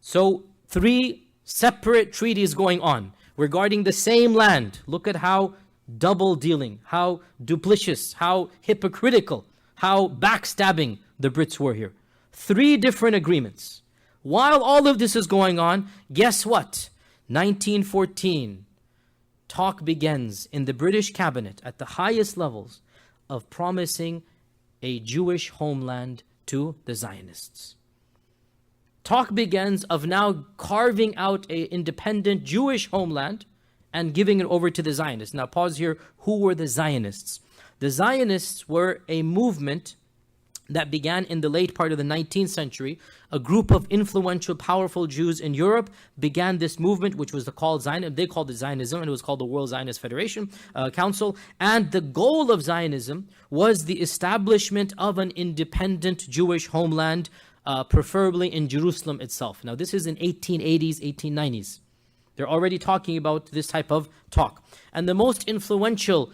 So 3 separate treaties going on regarding the same land. Look at how double dealing, how duplicitous, how hypocritical, how backstabbing the Brits were here. 3 different agreements. While all of this is going on, guess what? 1914, talk begins in the British cabinet at the highest levels of promising a Jewish homeland to the Zionists. Talk begins of now carving out an independent Jewish homeland and giving it over to the Zionists. Now pause here. Who were the Zionists? The Zionists were a movement that began in the late part of the 19th century. A group of influential, powerful Jews in Europe began this movement, which was called Zionism. They called it Zionism, and it was called the World Zionist Federation Council. And the goal of Zionism was the establishment of an independent Jewish homeland, preferably in Jerusalem itself. Now, this is in 1880s, 1890s. They're already talking about this type of talk. And the most influential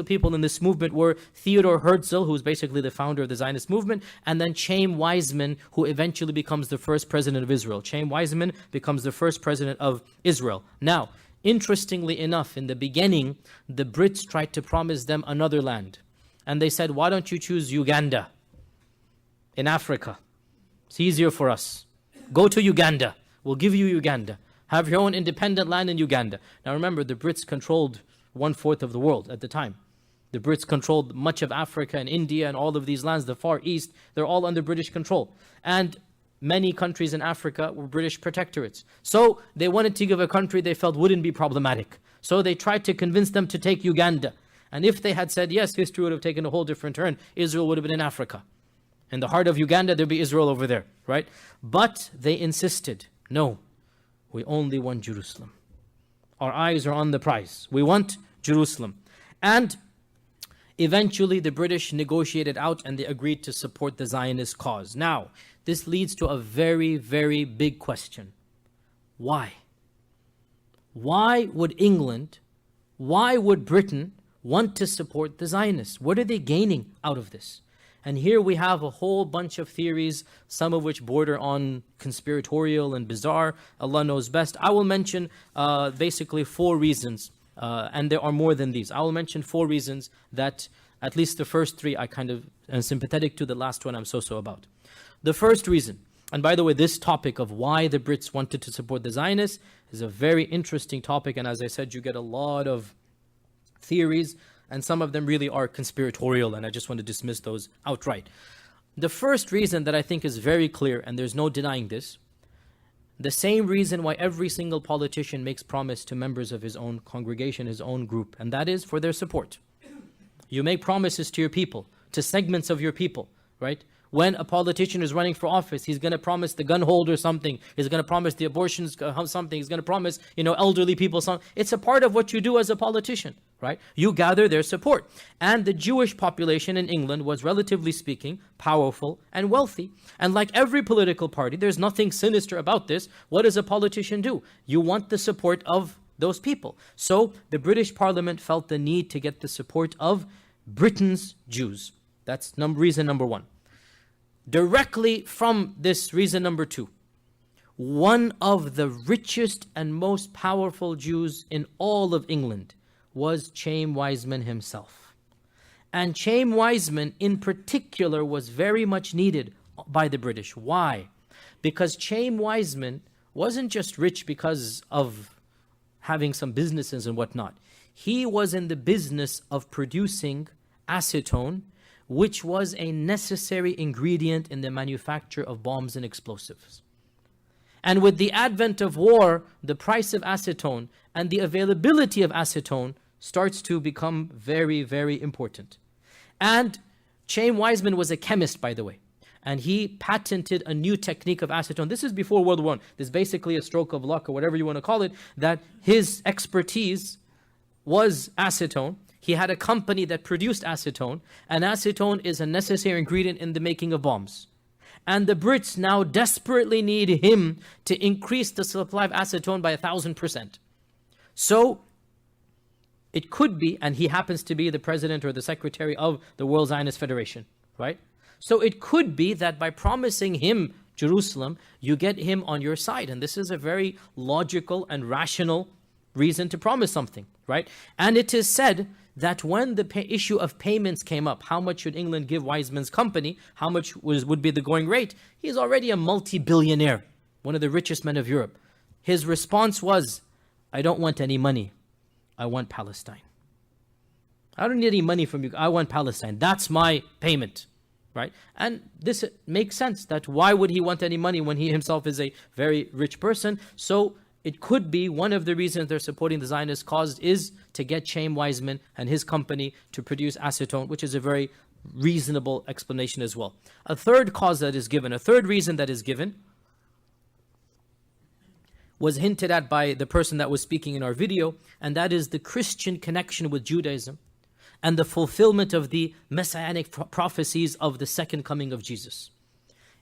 people in this movement were Theodor Herzl, who was basically the founder of the Zionist movement, and then Chaim Weizmann, who eventually becomes the first president of Israel. Chaim Weizmann becomes the first president of Israel. Now, interestingly enough, in the beginning, the Brits tried to promise them another land. And they said, why don't you choose Uganda in Africa? It's easier for us. Go to Uganda. We'll give you Uganda. Have your own independent land in Uganda. Now remember, the Brits controlled 1/4 of the world at the time. The Brits controlled much of Africa and India and all of these lands, the Far East. They're all under British control. And many countries in Africa were British protectorates. So they wanted to give a country they felt wouldn't be problematic. So they tried to convince them to take Uganda. And if they had said yes, history would have taken a whole different turn. Israel would have been in Africa. In the heart of Uganda, there'd be Israel over there, right? But they insisted. No, we only want Jerusalem. Our eyes are on the prize. We want Jerusalem. And eventually the British negotiated out and they agreed to support the Zionist cause. Now, this leads to a very, very big question. Why? Why would England, why would Britain want to support the Zionists? What are they gaining out of this? And here we have a whole bunch of theories, some of which border on conspiratorial and bizarre. Allah knows best. I will mention basically 4 reasons, and there are more than these. I will mention 4 reasons that at least the first 3 I kind of am sympathetic to, the last one I'm so-so about. The first reason, and by the way, this topic of why the Brits wanted to support the Zionists is a very interesting topic, and as I said, you get a lot of theories, and some of them really are conspiratorial, and I just want to dismiss those outright. The first reason that I think is very clear, and there's no denying this, the same reason why every single politician makes promise to members of his own congregation, his own group, and that is for their support. You make promises to your people, to segments of your people, right? When a politician is running for office, he's going to promise the gun holder something. He's going to promise the abortions something. He's going to promise, elderly people something. It's a part of what you do as a politician, right? You gather their support. And the Jewish population in England was, relatively speaking, powerful and wealthy. And like every political party, there's nothing sinister about this. What does a politician do? You want the support of those people. So the British Parliament felt the need to get the support of Britain's Jews. That's reason number 1. Directly from this reason number 2, one of the richest and most powerful Jews in all of England was Chaim Weizmann himself. And Chaim Weizmann in particular was very much needed by the British. Why? Because Chaim Weizmann wasn't just rich because of having some businesses and whatnot. He was in the business of producing acetone, which was a necessary ingredient in the manufacture of bombs and explosives. And with the advent of war, the price of acetone and the availability of acetone starts to become very, very important. And Chaim Weizmann was a chemist, by the way, and he patented a new technique of acetone. This is before World War I. This is basically a stroke of luck, or whatever you want to call it, that his expertise was acetone. He had a company that produced acetone, and acetone is a necessary ingredient in the making of bombs. And the Brits now desperately need him to increase the supply of acetone by 1,000%. So it could be, and he happens to be the president or the secretary of the World Zionist Federation, right? So it could be that by promising him Jerusalem, you get him on your side. And this is a very logical and rational reason to promise something, right? And it is said that when the issue of payments came up, how much should England give Wiseman's company, how much would be the going rate, he's already a multi-billionaire, one of the richest men of Europe. His response was, I don't want any money. I want Palestine. I don't need any money from you. I want Palestine. That's my payment, right? And this makes sense, that why would he want any money when he himself is a very rich person? So it could be one of the reasons they're supporting the Zionist cause is to get Chaim Weizmann and his company to produce acetone, which is a very reasonable explanation as well. A third cause that is given, a third reason that is given, was hinted at by the person that was speaking in our video, and that is the Christian connection with Judaism and the fulfillment of the messianic prophecies of the second coming of Jesus.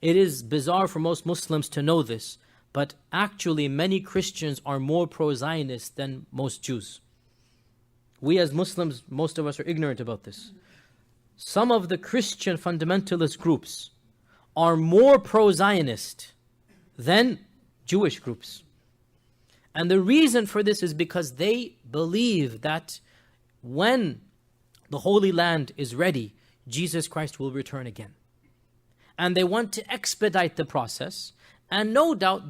It is bizarre for most Muslims to know this, but actually many Christians are more pro-Zionist than most Jews. We as Muslims, most of us are ignorant about this. Some of the Christian fundamentalist groups are more pro-Zionist than Jewish groups. And the reason for this is because they believe that when the Holy Land is ready, Jesus Christ will return again. And they want to expedite the process. And no doubt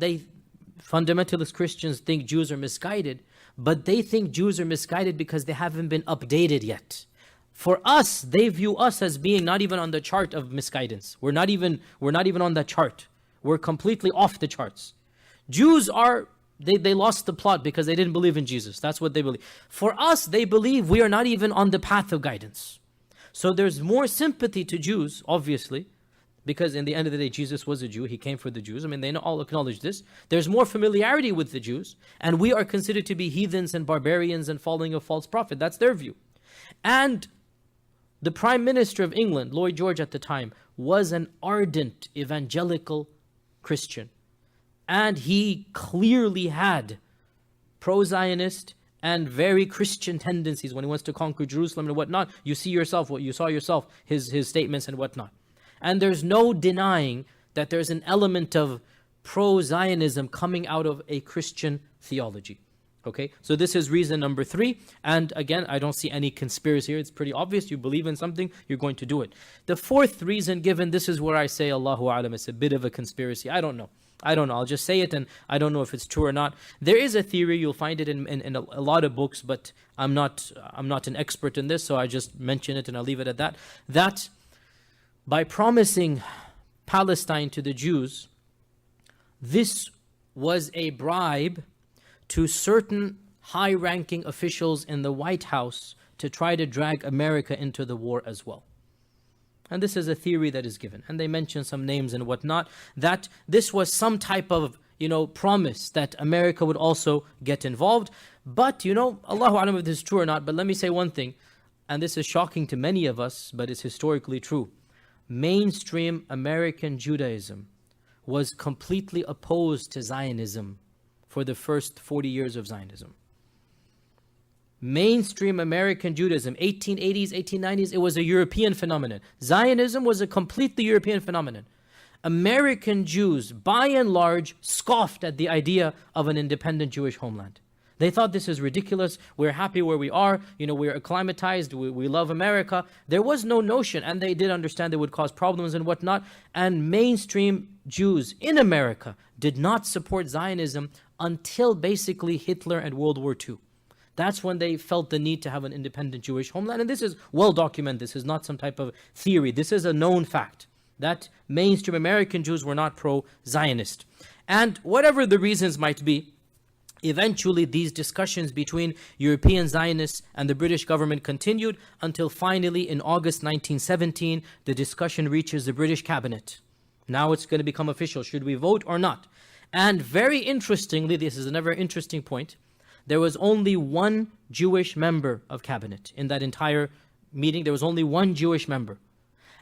fundamentalist Christians think Jews are misguided, but they think Jews are misguided because they haven't been updated yet. For us, they view us as being not even on the chart of misguidance. We're not even on that chart. We're completely off the charts. Jews are, they lost the plot because they didn't believe in Jesus. That's what they believe. For us, they believe we are not even on the path of guidance. So there's more sympathy to Jews, obviously, because in the end of the day, Jesus was a Jew. He came for the Jews. I mean, they all acknowledge this. There's more familiarity with the Jews, and we are considered to be heathens and barbarians and following a false prophet. That's their view. And the Prime Minister of England, Lloyd George at the time, was an ardent evangelical Christian. And he clearly had pro-Zionist and very Christian tendencies when he wants to conquer Jerusalem and whatnot. You saw yourself, his statements and whatnot. And there's no denying that there's an element of pro-Zionism coming out of a Christian theology. Okay, so this is reason number 3. And again, I don't see any conspiracy here. It's pretty obvious. You believe in something, you're going to do it. The fourth reason given, this is where I say, Allahu A'lam, it's a bit of a conspiracy. I don't know. I'll just say it, and I don't know if it's true or not. There is a theory, you'll find it in a lot of books, but I'm not an expert in this, so I just mention it and I'll leave it at that. That by promising Palestine to the Jews, this was a bribe to certain high-ranking officials in the White House to try to drag America into the war as well. And this is a theory that is given. And they mention some names and whatnot, that this was some type of, promise that America would also get involved. But, Allahu A'lam if this is true or not, but let me say one thing, and this is shocking to many of us, but it's historically true. Mainstream American Judaism was completely opposed to Zionism for the first 40 years of Zionism. Mainstream American Judaism, 1880s, 1890s, it was a European phenomenon. Zionism was a completely European phenomenon. American Jews, by and large, scoffed at the idea of an independent Jewish homeland. They thought this is ridiculous. We're happy where we are. We're acclimatized. We love America. There was no notion, and they did understand it would cause problems and whatnot. And mainstream Jews in America did not support Zionism until basically Hitler and World War II. That's when they felt the need to have an independent Jewish homeland. And this is well documented. This is not some type of theory. This is a known fact that mainstream American Jews were not pro-Zionist. And whatever the reasons might be, eventually these discussions between European Zionists and the British government continued until finally in August 1917, the discussion reaches the British cabinet. Now it's going to become official. Should we vote or not? And very interestingly, this is another interesting point, there was only one Jewish member of cabinet in that entire meeting. There was only one Jewish member.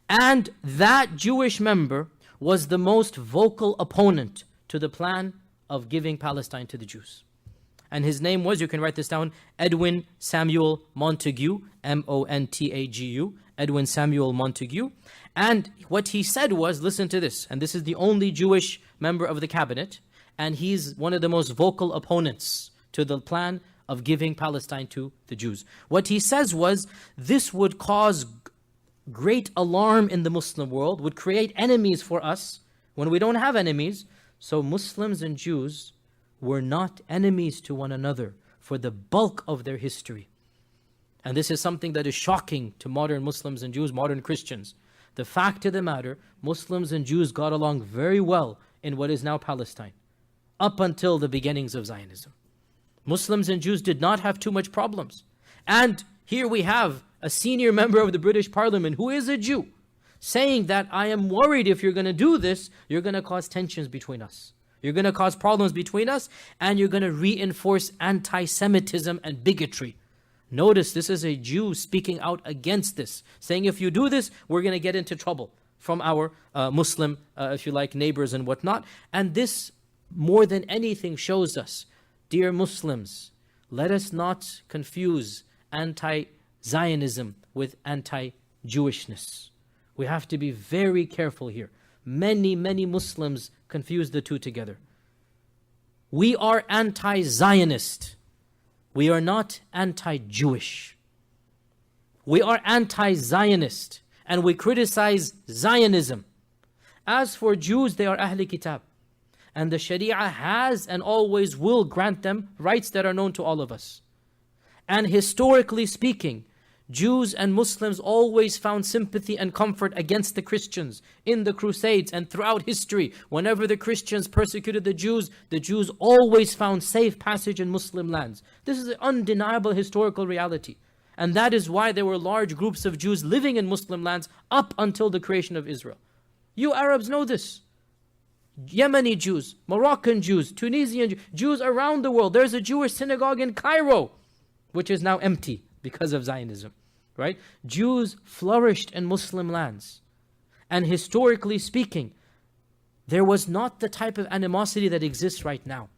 And that Jewish member was the most vocal opponent to the plan of giving Palestine to the Jews. And his name was, you can write this down, Edwin Samuel Montagu, Montagu. Edwin Samuel Montagu. And what he said was, listen to this, and this is the only Jewish member of the cabinet, and he's one of the most vocal opponents to the plan of giving Palestine to the Jews. What he says was, this would cause great alarm in the Muslim world, would create enemies for us when we don't have enemies. So Muslims and Jews were not enemies to one another for the bulk of their history. And this is something that is shocking to modern Muslims and Jews, modern Christians. The fact of the matter, Muslims and Jews got along very well in what is now Palestine, up until the beginnings of Zionism. Muslims and Jews did not have too much problems. And here we have a senior member of the British Parliament who is a Jew, saying that I am worried if you're going to do this, you're going to cause tensions between us. You're going to cause problems between us, and you're going to reinforce anti-Semitism and bigotry. Notice this is a Jew speaking out against this, saying if you do this, we're going to get into trouble from our Muslim, if you like, neighbors and whatnot. And this, more than anything, shows us, dear Muslims, let us not confuse anti-Zionism with anti-Jewishness. We have to be very careful here. Many Muslims confuse the two together. We are anti-Zionist. We are not anti-Jewish. We are anti-Zionist, and we criticize Zionism. As for Jews, they are Ahl Kitab. And the Sharia has and always will grant them rights that are known to all of us. And historically speaking, Jews and Muslims always found sympathy and comfort against the Christians in the Crusades and throughout history. Whenever the Christians persecuted the Jews always found safe passage in Muslim lands. This is an undeniable historical reality. And that is why there were large groups of Jews living in Muslim lands up until the creation of Israel. You Arabs know this. Yemeni Jews, Moroccan Jews, Tunisian Jews, Jews around the world. There's a Jewish synagogue in Cairo, which is now empty because of Zionism, right? Jews flourished in Muslim lands. And historically speaking, there was not the type of animosity that exists right now.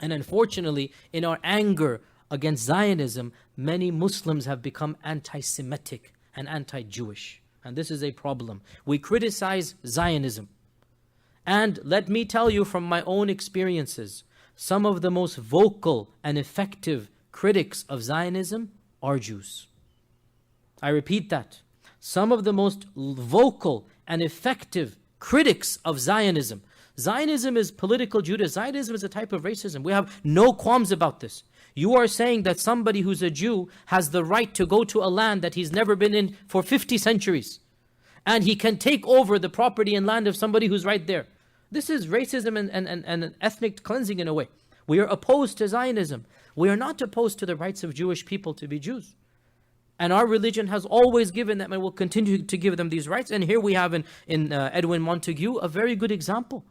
And unfortunately, in our anger against Zionism, many Muslims have become anti-Semitic and anti-Jewish. And this is a problem. We criticize Zionism. And let me tell you from my own experiences, some of the most vocal and effective critics of Zionism are Jews. I repeat that. Some of the most vocal and effective critics of Zionism. Zionism is political Judaism. Zionism is a type of racism. We have no qualms about this. You are saying that somebody who's a Jew has the right to go to a land that he's never been in for 50 centuries. And he can take over the property and land of somebody who's right there. This is racism and ethnic cleansing in a way. We are opposed to Zionism. We are not opposed to the rights of Jewish people to be Jews. And our religion has always given them and will continue to give them these rights. And here we have in Edwin Montagu a very good example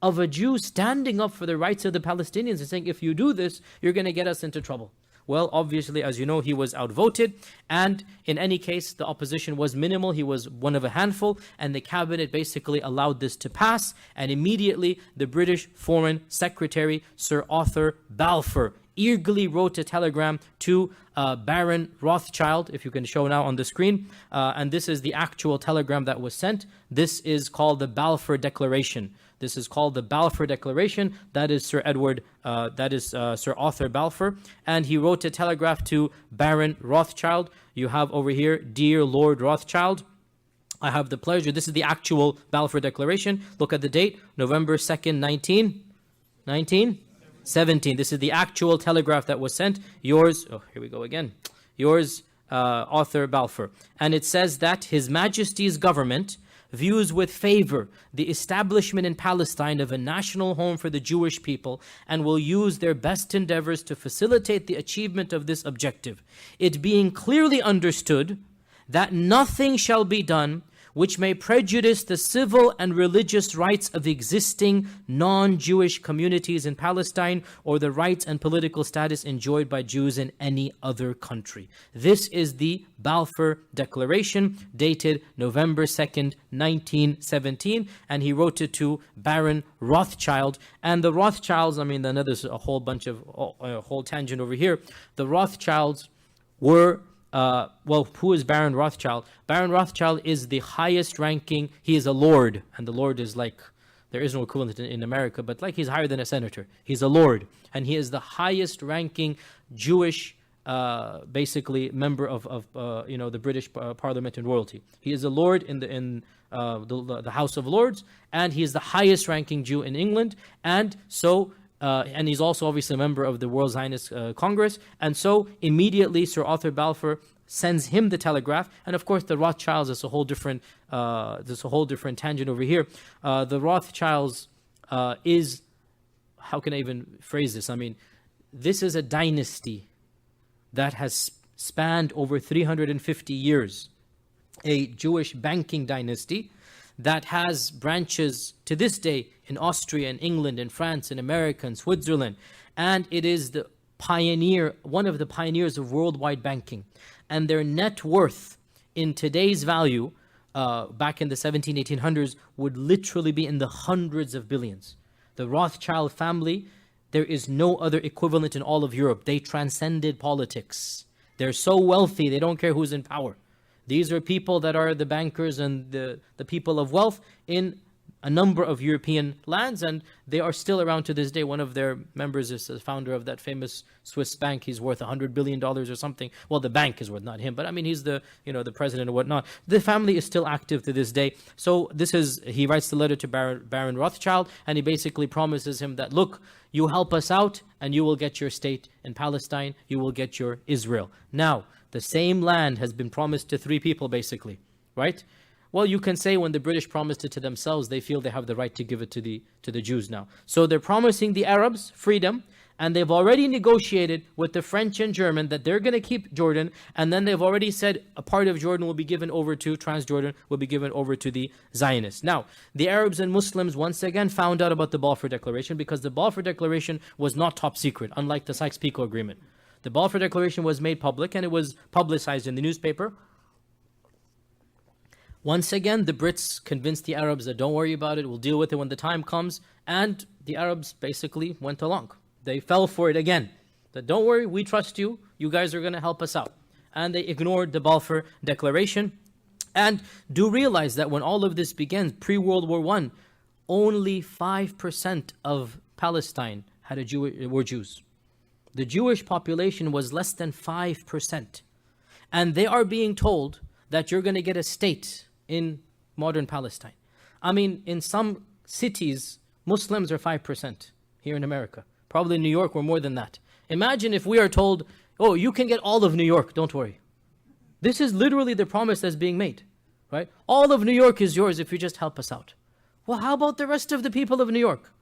of a Jew standing up for the rights of the Palestinians and saying, if you do this, you're going to get us into trouble. Well, obviously, as you know, he was outvoted. And in any case, the opposition was minimal. He was one of a handful. And the cabinet basically allowed this to pass. And immediately, the British Foreign Secretary, Sir Arthur Balfour, eagerly wrote a telegram to Baron Rothschild, if you can show now on the screen. And this is the actual telegram that was sent. This is called the Balfour Declaration. This is called the Balfour Declaration. That is Sir Arthur Balfour. And he wrote a telegraph to Baron Rothschild. You have over here, Dear Lord Rothschild, I have the pleasure. This is the actual Balfour Declaration. Look at the date, November 2nd, 1917. This is the actual telegraph that was sent. Yours, here we go again. Yours, Arthur Balfour. And it says that His Majesty's government views with favor the establishment in Palestine of a national home for the Jewish people and will use their best endeavors to facilitate the achievement of this objective. It being clearly understood that nothing shall be done which may prejudice the civil and religious rights of existing non-Jewish communities in Palestine or the rights and political status enjoyed by Jews in any other country. This is the Balfour Declaration, dated November 2nd, 1917, and he wrote it to Baron Rothschild. And the Rothschilds, then there's a whole bunch of, a whole tangent over here. The Rothschilds were well, who is Baron Rothschild? Baron Rothschild is the highest ranking, he is a lord, and the lord is like, there is no equivalent in America, but like he's higher than a senator. He's a lord, and he is the highest ranking Jewish basically member of the British Parliament and royalty. He is a lord in the House of Lords, and he is the highest ranking Jew in England, and so and he's also obviously a member of the World Zionist Congress, and so immediately Sir Arthur Balfour sends him the telegraph, and of course the Rothschilds is a whole different tangent over here. The Rothschilds is, how can I even phrase this? I mean, this is a dynasty that has spanned over 350 years, a Jewish banking dynasty that has branches to this day in Austria and England and France and America and Switzerland, and it is the pioneer, one of the pioneers of worldwide banking. And their net worth in today's value, back in the 1800s, would literally be in the hundreds of billions. The Rothschild family, there is no other equivalent in all of Europe. They transcended politics. They're so wealthy, they don't care who's in power. These are people that are the bankers and the people of wealth in a number of European lands, and they are still around to this day. One of their members is the founder of that famous Swiss bank. He's worth $100 billion or something. Well, the bank is worth, not him, but I mean, he's the president or whatnot. The family is still active to this day. So he writes the letter to Baron Rothschild, and he basically promises him that, look, you help us out, and you will get your state in Palestine. You will get your Israel. Now, the same land has been promised to three people, basically, right? Well, you can say when the British promised it to themselves, they feel they have the right to give it to the Jews now. So they're promising the Arabs freedom, and they've already negotiated with the French and German that they're going to keep Jordan, and then they've already said a part of Jordan will be given over to, Transjordan will be given over to the Zionists. Now, the Arabs and Muslims once again found out about the Balfour Declaration, because the Balfour Declaration was not top secret, unlike the Sykes-Picot Agreement. The Balfour Declaration was made public, and it was publicized in the newspaper. Once again, the Brits convinced the Arabs that don't worry about it, we'll deal with it when the time comes. And the Arabs basically went along. They fell for it again. That don't worry, we trust you. You guys are going to help us out. And they ignored the Balfour Declaration. And do realize that when all of this began, pre-World War I, only 5% of Palestine were Jews. The Jewish population was less than 5%. And they are being told that you're going to get a state in modern Palestine. I mean, in some cities, Muslims are 5% here in America. Probably in New York, we're more than that. Imagine if we are told, oh, you can get all of New York, don't worry. This is literally the promise that's being made, right? All of New York is yours if you just help us out. Well, how about the rest of the people of New York?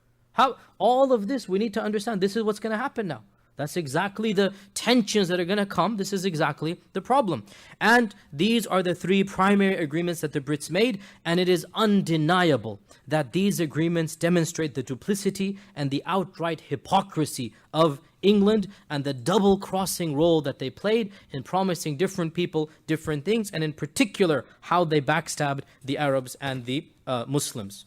All of this, we need to understand, this is what's going to happen now. That's exactly the tensions that are going to come. This is exactly the problem. And these are the three primary agreements that the Brits made, and it is undeniable that these agreements demonstrate the duplicity and the outright hypocrisy of England and the double-crossing role that they played in promising different people different things, and in particular, how they backstabbed the Arabs and the Muslims.